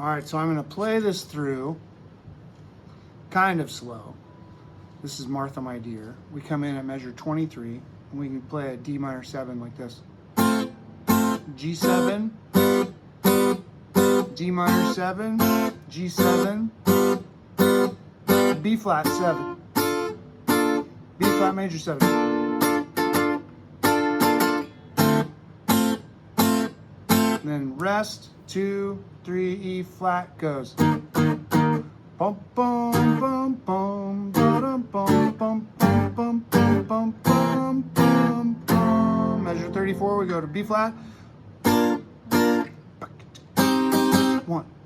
All right, so I'm going to play this through kind of slow. This is Martha, My Dear. We come in at measure 23, and we can play a D minor 7 like this. G7, D minor 7, G7, B flat 7, B flat major 7. And then rest, 2, 3, E flat goes. Bum bum bum bum bum bum bum bum bum bum bum bum bum. Measure 34, we go to B flat. 1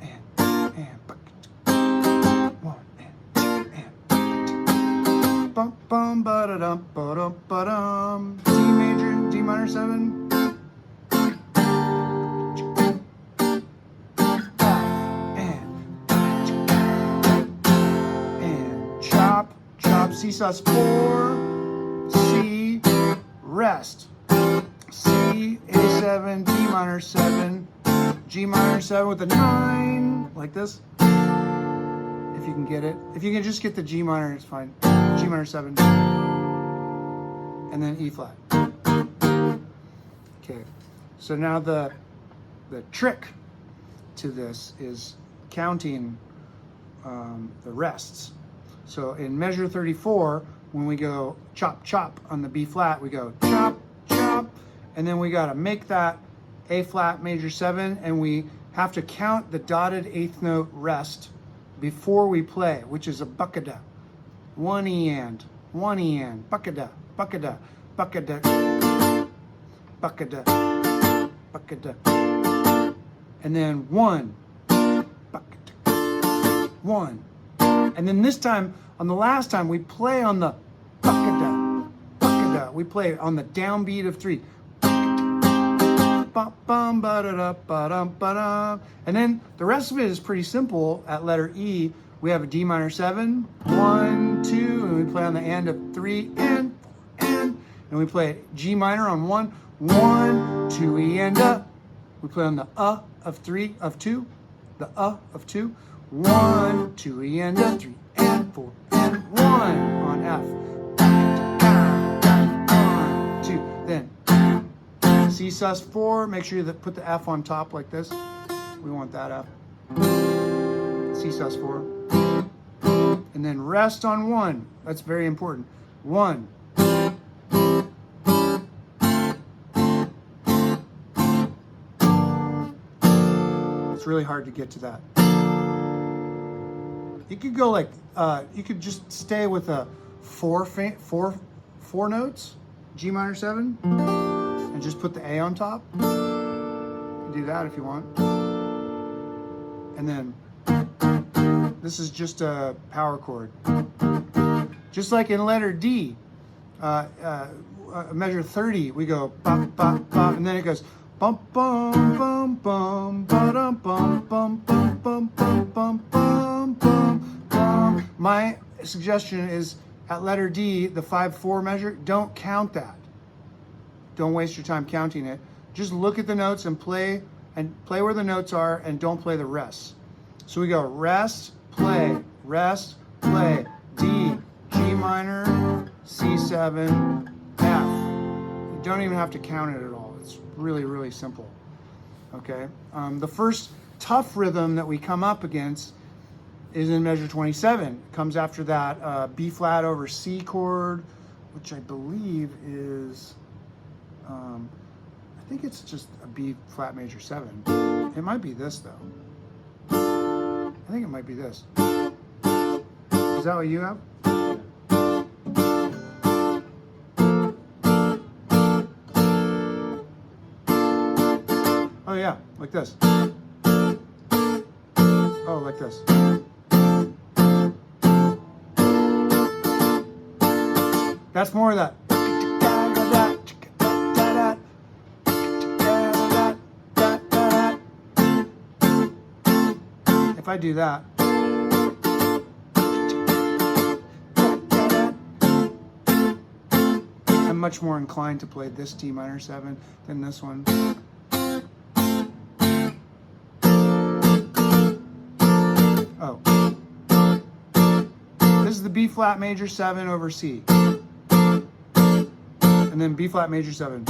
and 1 and 2 and bum bum ba da dum ba dum ba dum. D major, D minor 7. C sus4, C, rest, C, A7, D minor 7, G minor 7 with a 9, like this, if you can get it. If you can just get the G minor, it's fine. G minor 7, and then E flat. Okay, so now the trick to this is counting the rests. So in measure 34, when we go chop, chop on the B flat, we go chop, chop, and then we got to make that A flat major 7, and we have to count the dotted 8th note rest before we play, which is a buckada. 1 E and, 1 E and, buckada, buckada, buckada, buckada, buckada, and then 1, buckada, 1. And then this time, on the last time, we play on the buckada, buckada. We play on the downbeat of 3. Bum, bum, ba-da-da, ba-dum, ba-dum. And then the rest of it is pretty simple. At letter E, we have a D minor 7, 1, 2, and we play on the end of 3 and 4 and we play G minor on 1, 1, 2 E and A. We play on the of 3, of 2, the of 2. 1, 2 E and A, 3 and 4 and 1 on F. 1, 2, then C sus4. Make sure you put the F on top like this. We want that F. C sus4. And then rest on 1. That's very important. 1. It's really hard to get to that. You could go like, you could just stay with a four notes, G minor 7, and just put the A on top. You can do that if you want. And then, this is just a power chord. Just like in letter D, measure 30, we go bop, bop, bop, and then it goes bum, bum, bum, bum, ba-dum, bum, bum, bum, bum, bum, bum, bum, bum. My suggestion is at letter D, the 5/4 measure, don't count that. Don't waste your time counting it. Just look at the notes and play where the notes are, and don't play the rests. So we go rest, play, D, G minor, C7, F. You don't even have to count it at all. It's really, really simple. Okay. The first tough rhythm that we come up against is in measure 27. It comes after that B flat over C chord, which I believe is, I think it's just a B flat major 7. It might be this though. I think it might be this. Is that what you have? Oh yeah, like this. Oh, like this. That's more of that. If I do that, I'm much more inclined to play this D minor 7 than this one. B flat major 7 over C. And then B flat major 7.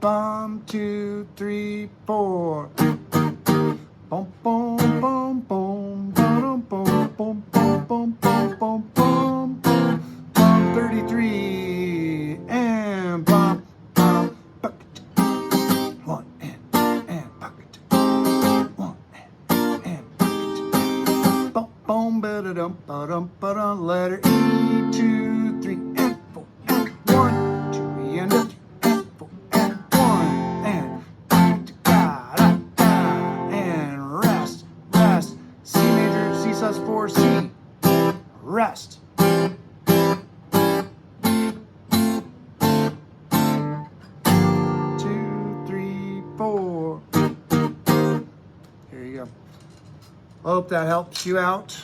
Bum, 2, 3, 4. Boom, boom, boom, boom, boom, boom, boom, boom, boom, boom, boom, boom. 33 and bum, bum, bucket. 1 and bucket. 1 and bucket. Boom, boom, ba-da-dum, ba-dum, ba-dum. Letter E, 2, 3 and 4 and 1, 2 and 3 and 4 and 1 and bucket. Da-da-da and rest, rest. C major, C sus4, C. Rest. 4. Here you go. I hope that helps you out.